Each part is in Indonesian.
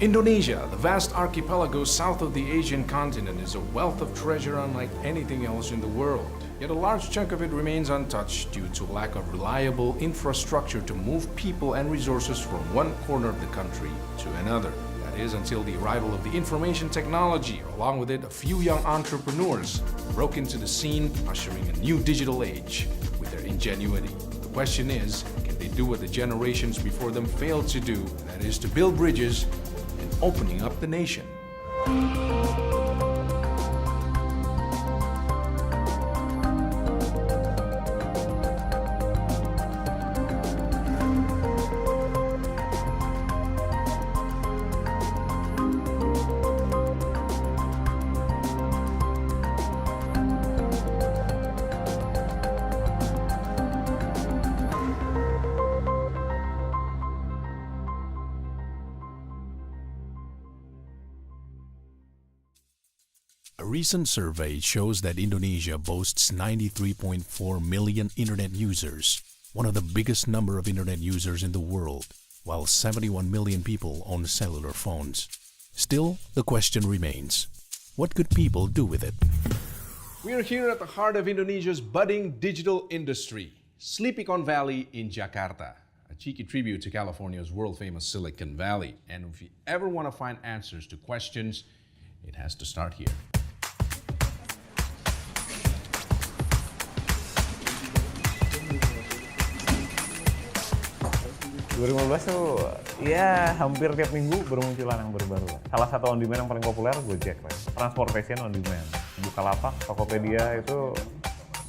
Indonesia, the vast archipelago south of the Asian continent, is a wealth of treasure unlike anything else in the world. Yet a large chunk of it remains untouched due to lack of reliable infrastructure to move people and resources from one corner of the country to another. That is until the arrival of the information technology, along with it a few young entrepreneurs broke into the scene, ushering a new digital age with their ingenuity. The question is, can they do what the generations before them failed to do, that is to build bridges and opening up the nation? A recent survey shows that Indonesia boasts 93.4 million internet users, one of the biggest number of internet users in the world, while 71 million people own cellular phones. Still, the question remains, what could people do with it? We are here at the heart of Indonesia's budding digital industry, Sleepycon Valley in Jakarta, a cheeky tribute to California's world-famous Silicon Valley. And if you ever want to find answers to questions, it has to start here. Tuh ya hampir tiap minggu bermunculan yang baru-baru. Salah satu on demand yang paling populer Gojek, transportation on demand. Bukalapak, Tokopedia itu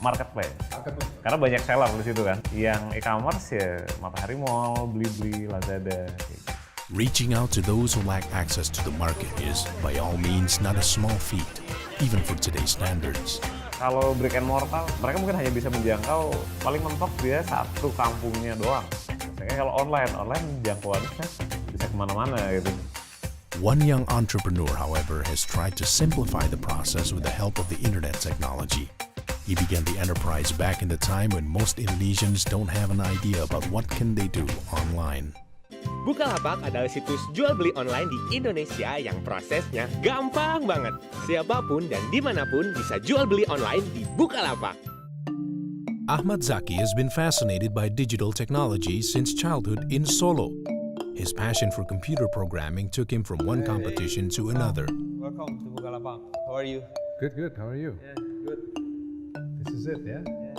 marketplace. Karena banyak seller di situ kan. Yang e-commerce ya Matahari Mall, Blibli, Lazada. Reaching out to those who lack access to the market is, by all means, not a small feat, even for today's standards. Kalau brick and mortar, mereka mungkin hanya bisa menjangkau paling mentok dia satu kampungnya doang. Kalau online jangkauannya bisa kemana-mana gitu. One young entrepreneur, however, has tried to simplify the process with the help of the internet technology. He began the enterprise back in the time when most Indonesians don't have an idea about what can they do online. Bukalapak adalah situs jual beli online di Indonesia yang prosesnya gampang banget. Siapapun dan dimanapun bisa jual beli online di Bukalapak. Ahmad Zaki has been fascinated by digital technology since childhood in Solo. His passion for computer programming took him from one competition to another. Welcome to Bukalapak. How are you? Good. How are you? Yeah, good. This is it, yeah? Yeah.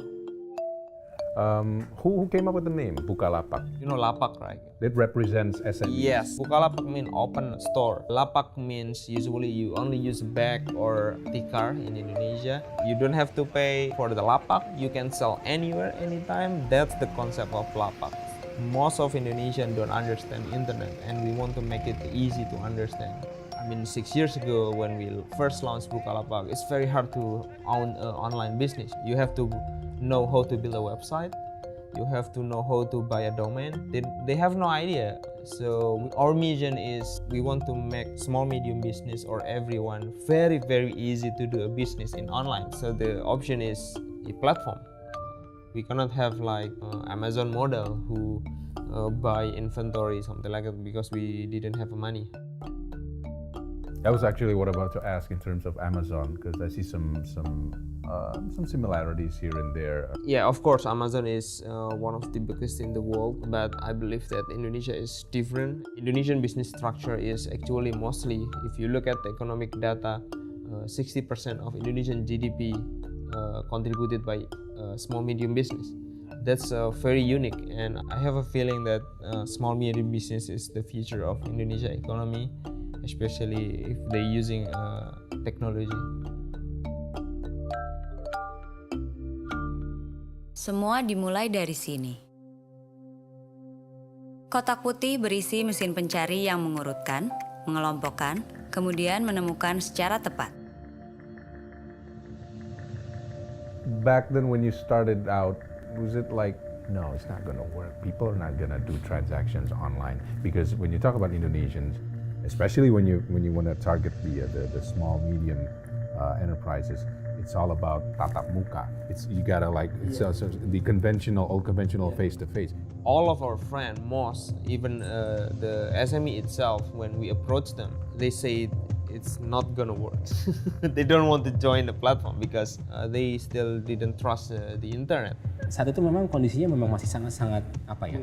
Who came up with the name Bukalapak? You know lapak, right? It represents SME. Yes. Bukalapak means open store. Lapak means usually you only use bag or tikar in Indonesia. You don't have to pay for the lapak. You can sell anywhere, anytime. That's the concept of lapak. Most of Indonesians don't understand internet, and we want to make it easy to understand. I mean, 6 years ago when we first launched Bukalapak, it's very hard to own an online business. You have to know how to build a website. You have to know how to buy a domain. They have no idea. So our mission is we want to make small medium business or everyone very easy to do a business in online. So the option is a platform. We cannot have like Amazon model who buy inventory, something like that, because we didn't have money. That was actually what I was about to ask in terms of Amazon, because I see some similarities here and there. Yeah, of course, Amazon is one of the biggest in the world, but I believe that Indonesia is different. Indonesian business structure is actually mostly, if you look at the economic data, 60% of Indonesian GDP contributed by small medium business. That's very unique, and I have a feeling that small medium business is the future of Indonesia economy, especially if they're using technology. Semua dimulai dari sini. Kotak putih berisi mesin pencari yang mengurutkan, mengelompokkan, kemudian menemukan secara tepat. Back then when you started out, was it like, no, it's not going to work. People are not going to do transactions online. Because when you talk about Indonesians, especially when you want to target the small, medium enterprises, it's all about tatap muka. You gotta it's the old conventional face to face. All of our friends, most, even the SME itself, when we approach them, they say it's not gonna work. They don't want to join the platform because they still didn't trust the internet. Saat itu memang kondisinya memang masih sangat-sangat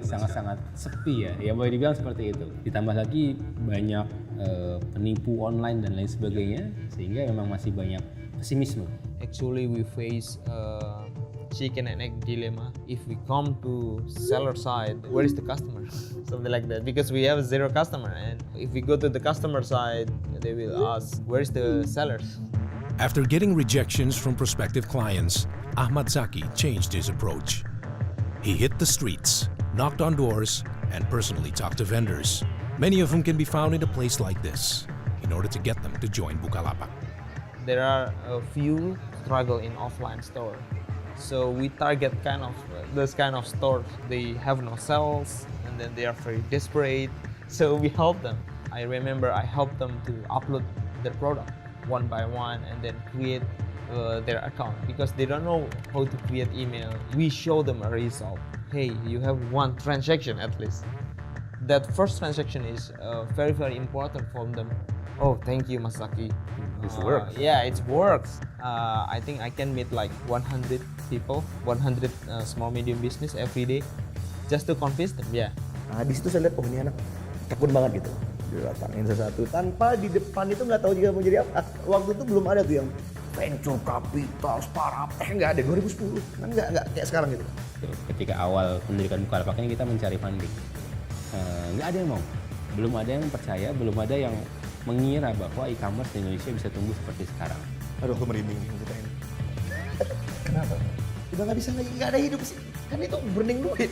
sangat-sangat sepi ya boleh dibilang seperti itu. Ditambah lagi banyak penipu online dan lain sebagainya, sehingga memang masih banyak pesimisme. Actually, we face chicken and egg dilemma. If we come to seller side, where is the customer? Something like that, because we have 0 customer, and if we go to the customer side, they will ask, where is the sellers? After getting rejections from prospective clients, Ahmad Zaki changed his approach. He hit the streets, knocked on doors, and personally talked to vendors. Many of them can be found in a place like this, in order to get them to join Bukalapak. There are a few struggle in offline store. So we target those kind of stores. They have no sales, and then they are very desperate. So we help them. I remember I helped them to upload their product one by one, and then create their account, because they don't know how to create email. We show them a result. Hey, you have 1 transaction at least. That first transaction is very, very important for them. Oh, thank you, Masaki. This works. Yeah, it works. I think I can meet like 100 people, 100 small medium business every day, just to convince them. Yeah. Nah, di situ saya lihat, oh ini anak tekun banget gitu. Didatangin satu-satu tanpa di depan itu nggak tahu juga mau jadi apa. Waktu itu belum ada tuh yang venture capital, startup, nggak ada. 2010 kan nggak kayak sekarang gitu. Ketika awal mendirikan Bukalapak ini kita mencari funding, nggak ada yang mau, belum ada yang percaya, belum ada yang mengira bahwa e-commerce di Indonesia bisa tumbuh seperti sekarang. Aduh, aku merinding nih kita ini. Kenapa? Udah nggak bisa lagi, nggak ada hidup sih. Kan itu burning duit,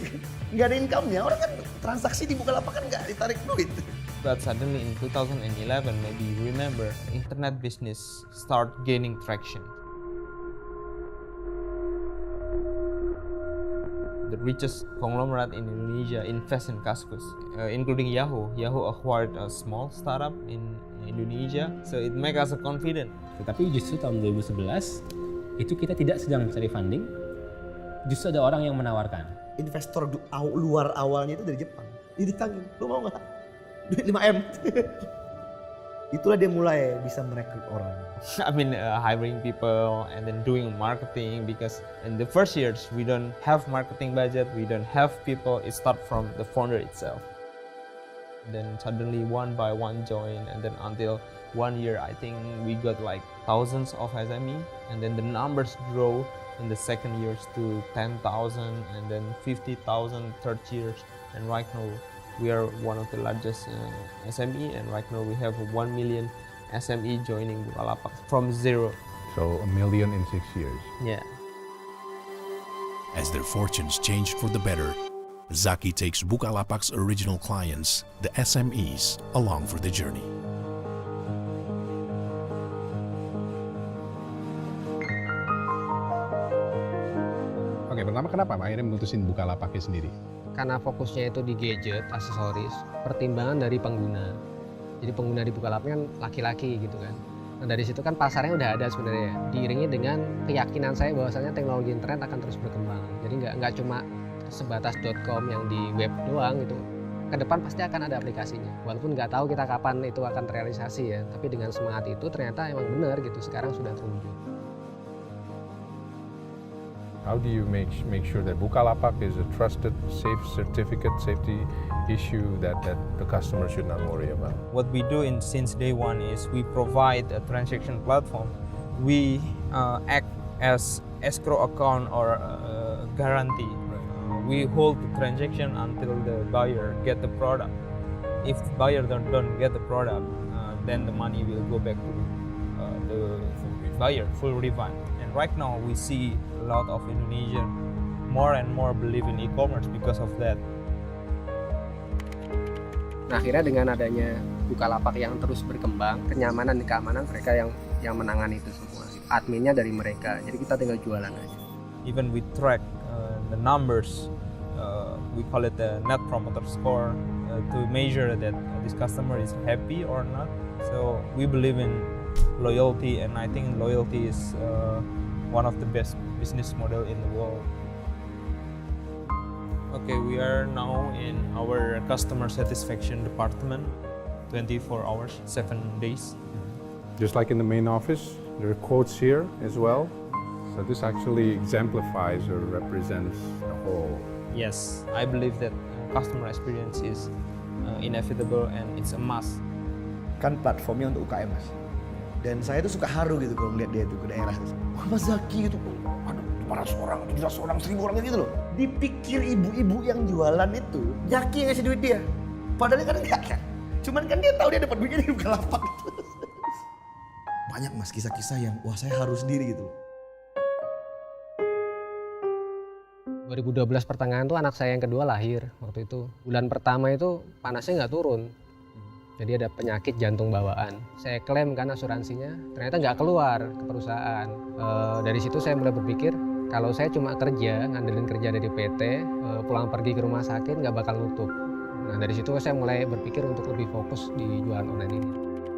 nggak ada income-nya. Orang kan transaksi di Bukalapak kan nggak ditarik duit. But suddenly in 2011, maybe you remember, internet business start gaining traction. The richest conglomerate in Indonesia invest in Kaskus, including Yahoo. Yahoo acquired a small startup in Indonesia, so it make us confident. Tetapi justru tahun 2011 itu kita tidak sedang mencari funding, justru ada orang yang menawarkan. Investor luar awalnya itu dari Jepang. Ditagih, lu mau nggak? Duit 5M. Itulah dia mulai bisa merekrut orang. I mean, hiring people and then doing marketing, because in the first years we don't have marketing budget, we don't have people. It start from the founder itself. Then suddenly one by one join, and then until 1 year, I think we got like thousands of SME, and then the numbers grow in the second years to 10,000, and then 50,000 third years, and right now we are one of the largest SME, and right now we have 1 million SME joining Bukalapak from 0. So 1 million in 6 years. Yeah. As their fortunes changed for the better, Zaki takes Bukalapak's original clients, the SMEs, along for the journey. Oke, pertama kenapa akhirnya memutusin Bukalapaknya sendiri? Karena fokusnya itu di gadget, aksesoris, pertimbangan dari pengguna. Jadi pengguna di Bukalapak kan laki-laki gitu kan. Nah dari situ kan pasarnya udah ada sebenarnya. Diiringi dengan keyakinan saya bahwasanya teknologi internet akan terus berkembang. Jadi nggak cuma sebatas .com yang di web doang gitu. Ke depan pasti akan ada aplikasinya. Walaupun nggak tahu kita kapan itu akan terrealisasi ya. Tapi dengan semangat itu ternyata emang benar gitu. Sekarang sudah terwujud. How do you make sure that Bukalapak is a trusted, safe certificate, safety issue that the customer should not worry about? What we do since day one is we provide a transaction platform. We act as escrow account or guarantee. We hold the transaction until the buyer get the product. If the buyer don't get the product, then the money will go back to the buyer, full refund. And right now we see a lot of Indonesian more and more believe in e-commerce because of that. Nah akhirnya dengan adanya Bukalapak yang terus berkembang, kenyamanan dan keamanan mereka yang menangani itu semua. Adminnya dari mereka, jadi kita tinggal jualan aja. Even we track the numbers, we call it the net promoter score, to measure that this customer is happy or not. So we believe in loyalty, and I think loyalty is one of the best business model in the world. Okay, we are now in our customer satisfaction department, 24 hours, 7 days. Just like in the main office, there are quotes here as well. So this actually exemplifies or represents the whole. Yes, I believe that customer experience is inevitable and it's a must. Kan platformnya untuk UKM, Mas. Dan saya tuh suka haru gitu kalau ngeliat dia tuh ke daerah. Wah, Mas Zaki itu, aduh, 400 orang, 700 orang, 1000 orang gitu loh. Dipikir ibu-ibu yang jualan itu, Zaki yang ngasih duit dia. Padahal kan enggak kan. Cuman kan dia tahu dia dapat duitnya dari Bukalapak. Banyak Mas kisah-kisah yang, wah saya haru sendiri gitu. 2012 pertengahan tuh anak saya yang kedua lahir waktu itu. Bulan pertama itu panasnya nggak turun. Jadi ada penyakit jantung bawaan. Saya klaim kan asuransinya, ternyata nggak keluar ke perusahaan. Dari situ saya mulai berpikir, kalau saya cuma kerja, ngandelin kerja dari PT, pulang pergi ke rumah sakit nggak bakal nutup. Nah dari situ saya mulai berpikir untuk lebih fokus di jualan online ini.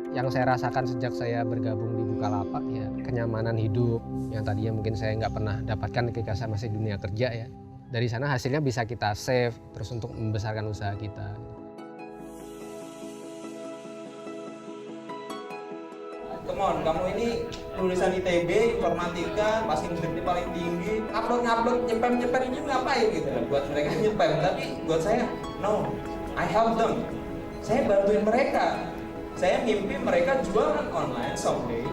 Yang saya rasakan sejak saya bergabung di Bukalapak ya kenyamanan hidup yang tadinya mungkin saya nggak pernah dapatkan ketika saya masih dunia kerja ya. Dari sana hasilnya bisa kita save terus untuk membesarkan usaha kita. Come on, kamu ini lulusan ITB, informatika, passing grade paling tinggi, upload, nyepam ini ngapain gitu? Buat mereka nyepam, tapi buat saya, no, I help them. Saya bantuin mereka. Saya mimpi mereka jualan online someday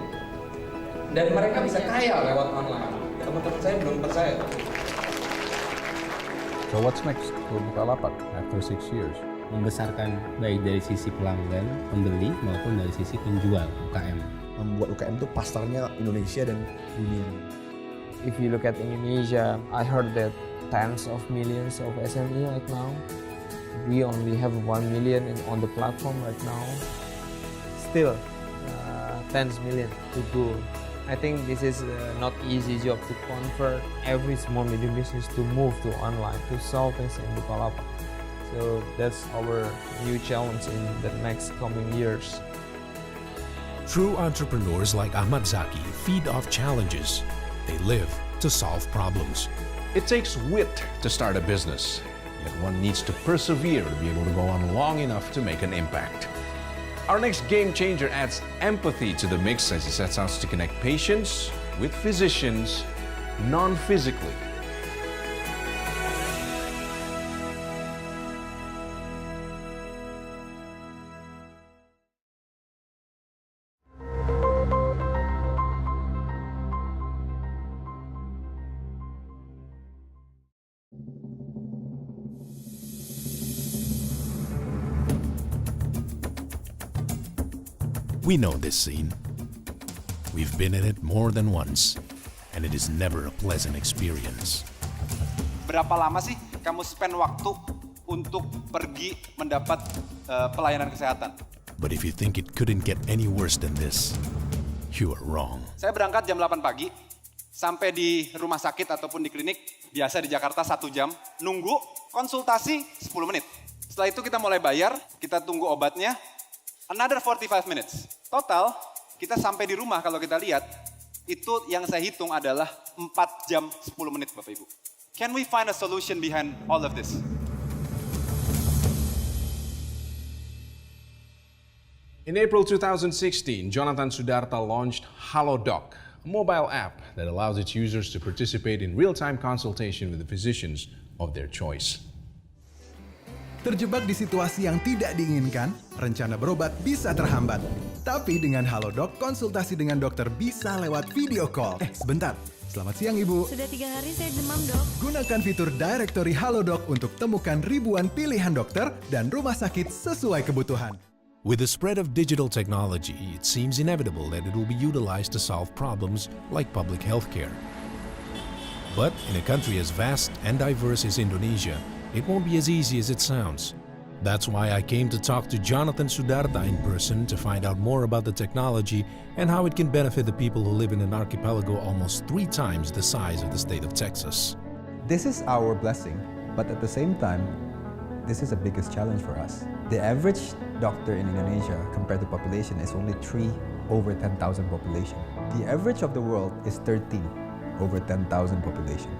dan mereka bisa kaya lewat online. Teman-teman saya belum percaya. So what's next for Bukalapak after 6 years? Membesarkan baik dari sisi pelanggan, pembeli maupun dari sisi penjual UKM. Membuat UKM itu pasarnya Indonesia dan dunia. If you look at Indonesia, I heard that tens of millions of SME right now. We only have 1 million on the platform right now. Still, tens million to go. I think this is not easy job to convert every small medium business to move to online, to sell things in Bukalapak. So that's our new challenge in the next coming years. True entrepreneurs like Ahmad Zaki feed off challenges. They live to solve problems. It takes wit to start a business, yet one needs to persevere to be able to go on long enough to make an impact. Our next game changer adds empathy to the mix as he sets out to connect patients with physicians non-physically. We know this scene. We've been in it more than once, and it is never a pleasant experience. Berapa lama sih kamu spend waktu untuk pergi mendapat pelayanan kesehatan? But if you think it couldn't get any worse than this, you are wrong. Saya berangkat jam 8 pagi, sampai di rumah sakit ataupun di klinik, biasa di Jakarta 1 jam, nunggu konsultasi 10 menit. Setelah itu kita mulai bayar, kita tunggu obatnya, another 45 minutes. Total, kita sampai di rumah kalau kita lihat, itu yang saya hitung adalah 4 jam 10 menit Bapak Ibu. Can we find a solution behind all of this? In April 2016, Jonathan Sudarta launched HaloDoc, a mobile app that allows its users to participate in real-time consultation with the physicians of their choice. Terjebak di situasi yang tidak diinginkan, rencana berobat bisa terhambat. Tapi dengan HaloDoc, konsultasi dengan dokter bisa lewat video call. Sebentar. Selamat siang, Ibu. Sudah 3 hari saya demam, Dok. Gunakan fitur Directory HaloDoc untuk temukan ribuan pilihan dokter dan rumah sakit sesuai kebutuhan. With the spread of digital technology, it seems inevitable that it will be utilized to solve problems like public health care. But in a country as vast and diverse as Indonesia, it won't be as easy as it sounds. That's why I came to talk to Jonathan Sudarta in person to find out more about the technology and how it can benefit the people who live in an archipelago almost 3 times the size of the state of Texas. This is our blessing, but at the same time, this is the biggest challenge for us. The average doctor in Indonesia compared to population is only 3 over 10,000 population. The average of the world is 13. over 10,000 population.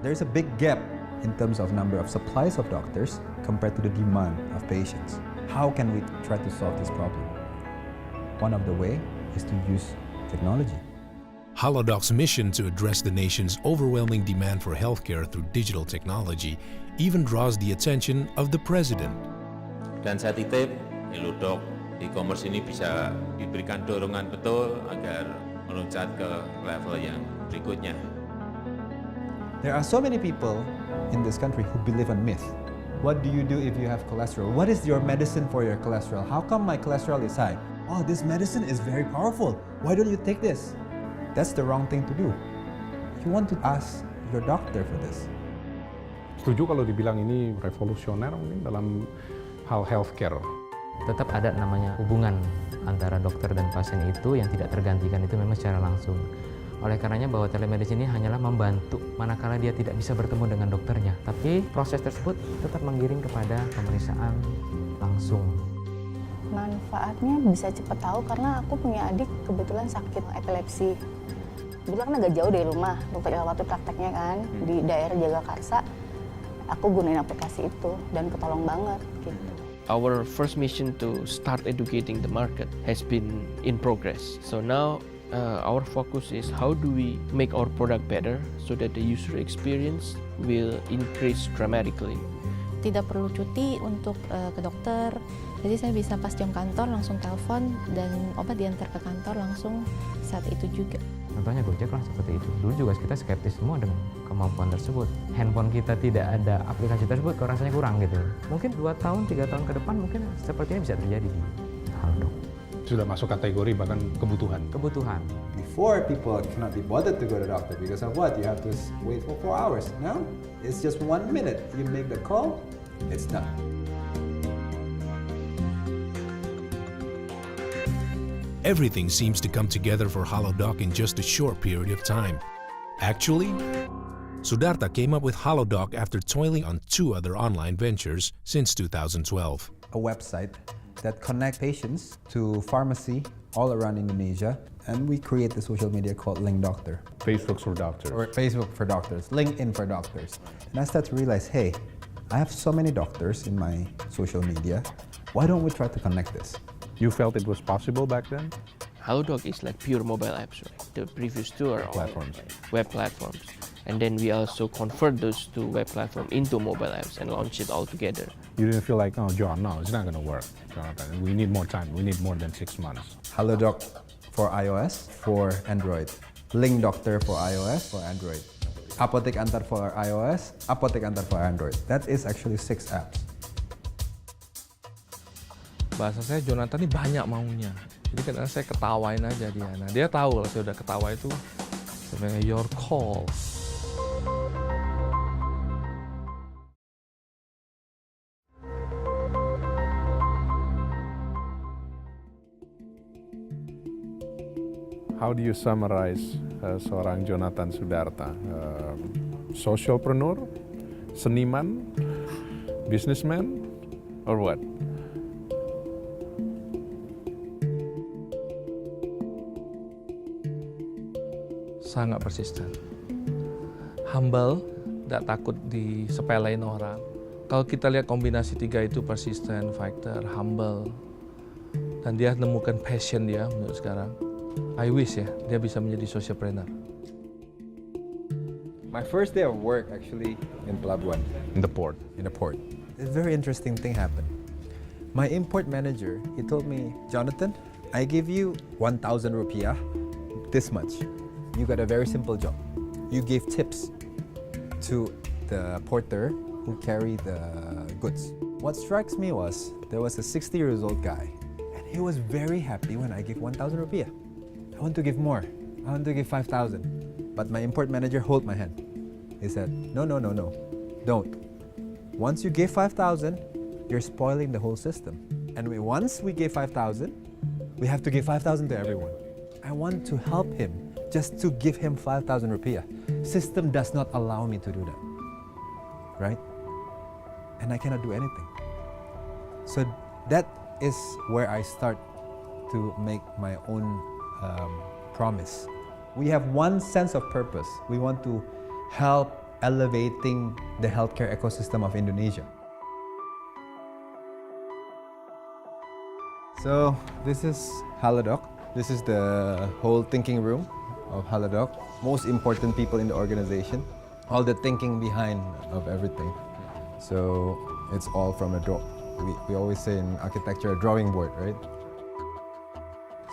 There's a big gap in terms of number of supplies of doctors compared to the demand of patients. How can we try to solve this problem? One of the way is to use technology. Halodoc's mission to address the nation's overwhelming demand for healthcare through digital technology even draws the attention of the president. Dan saya titip, Halodoc e-commerce ini bisa diberikan dorongan betul agar meloncat ke level yang berikutnya. There are so many people in this country who believe on myth. What do you do if you have cholesterol? What is your medicine for your cholesterol? How come my cholesterol is high? Oh, this medicine is very powerful. Why don't you take this? That's the wrong thing to do. You want to ask your doctor for this. Setuju kalau dibilang ini revolusioner mungkin dalam hal healthcare. Tetap ada namanya hubungan antara dokter dan pasien itu yang tidak tergantikan itu memang secara langsung. Oleh karenanya bahwa telemedicine ini hanyalah membantu manakala dia tidak bisa bertemu dengan dokternya. Tapi proses tersebut tetap menggiring kepada pemeriksaan langsung. Manfaatnya bisa cepat tahu karena aku punya adik kebetulan sakit epilepsi. Kebetulan kan agak jauh dari rumah, dokter waktu prakteknya kan di daerah Jagakarsa. Aku gunain aplikasi itu dan ketolong banget gitu. Our first mission to start educating the market has been in progress. So now our focus is how do we make our product better so that the user experience will increase dramatically. Tidak perlu cuti untuk ke dokter, jadi saya bisa pas jam kantor langsung telepon dan obat diantar ke kantor langsung saat itu juga. Contohnya Gojek lah seperti itu. Dulu juga kita skeptis semua dengan kemampuan tersebut. Handphone kita tidak ada aplikasi tersebut, kok rasanya kurang gitu. Mungkin 2 tahun, 3 tahun ke depan mungkin seperti ini bisa terjadi di Halodoc. Sudah masuk kategori bahkan kebutuhan. Kebutuhan. Before, people cannot be bothered to go to the doctor because of what? You have to wait for 4 hours. Now, it's just 1 minute. You make the call, it's done. Everything seems to come together for Halodoc in just a short period of time. Actually, Sudarta came up with Halodoc after toiling on 2 other online ventures since 2012. A website that connect patients to pharmacy all around Indonesia, and we create the social media called Link Doctor. Facebook for doctors. Or Facebook for doctors, LinkedIn for doctors. And I start to realize, hey, I have so many doctors in my social media. Why don't we try to connect this? You felt it was possible back then? Halodoc is like pure mobile apps, right? The previous 2 are Platforms. Web platforms. And then we also convert those 2 web platforms into mobile apps and launch it all together. You didn't feel like, oh, John, no, it's not going to work. Jonathan, we need more time. We need more than 6 months. Halodoc for iOS, for Android. Link Doctor for iOS, for Android. Apotek Antar for iOS, Apotek Antar for Android. That is actually 6 apps. Bahasa saya Jonathan ini banyak maunya. Jadi kadang saya ketawain aja dia. Nah dia tahu kalau saya udah ketawa itu sebenarnya your call. How do you summarize seorang Jonathan Sudarta? Socialpreneur, seniman, businessman, or what? Sangat persisten. Humble, tidak takut disepelein orang. Kalau kita lihat kombinasi 3 itu persisten, fighter, humble, dan dia menemukan passion dia menurut sekarang. I wish ya, dia bisa menjadi socialpreneur. My first day of work actually in Pelabuhan. In the port. In the port. A very interesting thing happened. My import manager, he told me, Jonathan, I give you 1,000 rupiah, this much. You got a very simple job. You give tips to the porter who carry the goods. What strikes me was there was a 60-year-old guy, and he was very happy when I give 1,000 rupiah. I want to give more. I want to give 5,000. But my import manager hold my hand. He said, no, don't. Once you give 5,000, you're spoiling the whole system. And once we give 5,000, we have to give 5,000 to everyone. I want to help him. Just to give him 5,000 rupiah. System does not allow me to do that, right? And I cannot do anything. So that is where I start to make my own promise We have one sense of purpose. We want to help elevating the healthcare ecosystem of Indonesia. So this is Halodoc. This is the whole thinking room of Halodoc. Most important people in the organization. All the thinking behind of everything. So it's all from a we always say in architecture, a drawing board, right?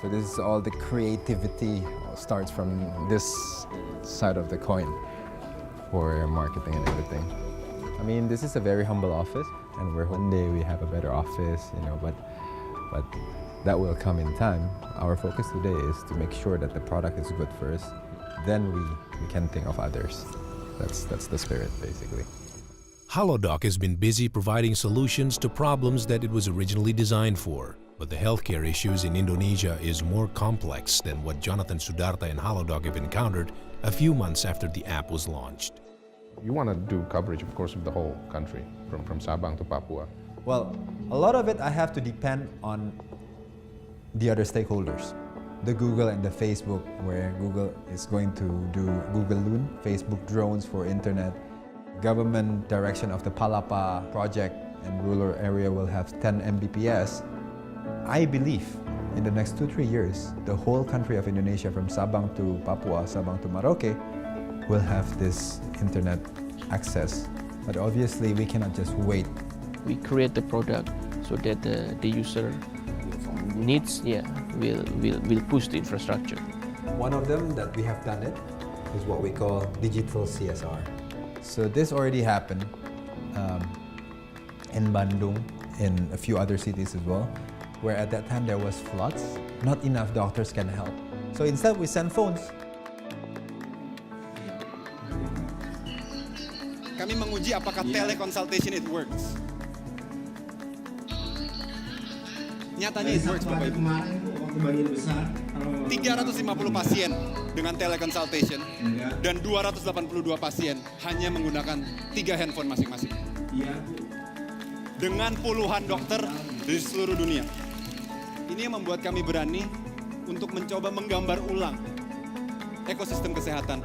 So this is all the creativity starts from this side of the coin for marketing and everything. I mean, this is a very humble office, and one day we have a better office, you know, but that will come in time. Our focus today is to make sure that the product is good first, then we can think of others. That's the spirit, basically. Halodoc has been busy providing solutions to problems that it was originally designed for. But the healthcare issues in Indonesia is more complex than what Jonathan Sudarta and Halodoc have encountered a few months after the app was launched. You want to do coverage, of course, of the whole country, from Sabang to Papua. Well, a lot of it I have to depend on the other stakeholders. The Google and the Facebook, where Google is going to do Google Loon, Facebook drones for internet. Government direction of the Palapa project and rural area will have 10 Mbps. I believe in the next 2-3 years, the whole country of Indonesia from Sabang to Papua, Sabang to Merauke, will have this internet access. But obviously, we cannot just wait. We create the product so that the user needs, will push the infrastructure. One of them that we have done it is what we call digital CSR. So this already happened in Bandung, in a few other cities as well, where at that time there was floods, not enough doctors can help. So instead we send phones. Kami menguji apakah teleconsultation it works. Nyatanya it works, Bapak Ibu. 350 pasien dengan teleconsultation dan 282 pasien hanya menggunakan 3 handphone masing-masing. Dengan puluhan dokter dari seluruh dunia. Ini yang membuat kami berani untuk mencoba menggambar ulang ekosistem kesehatan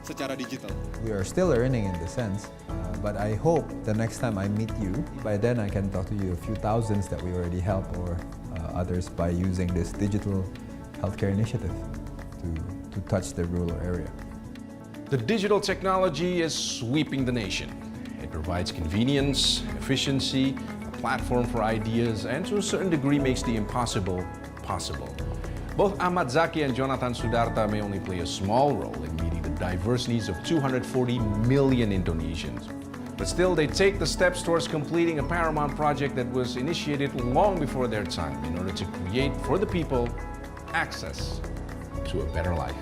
secara digital. We are still learning in the sense, but I hope the next time I meet you, by then I can talk to you a few thousands that we already helped or others by using this digital healthcare initiative to touch the rural area. The digital technology is sweeping the nation. It provides convenience, efficiency, a platform for ideas, and to a certain degree makes the impossible possible. Both Ahmad Zaki and Jonathan Sudarta may only play a small role in meeting the diverse needs of 240 million Indonesians. But still, they take the steps towards completing a paramount project that was initiated long before their time in order to create for the people access to a better life.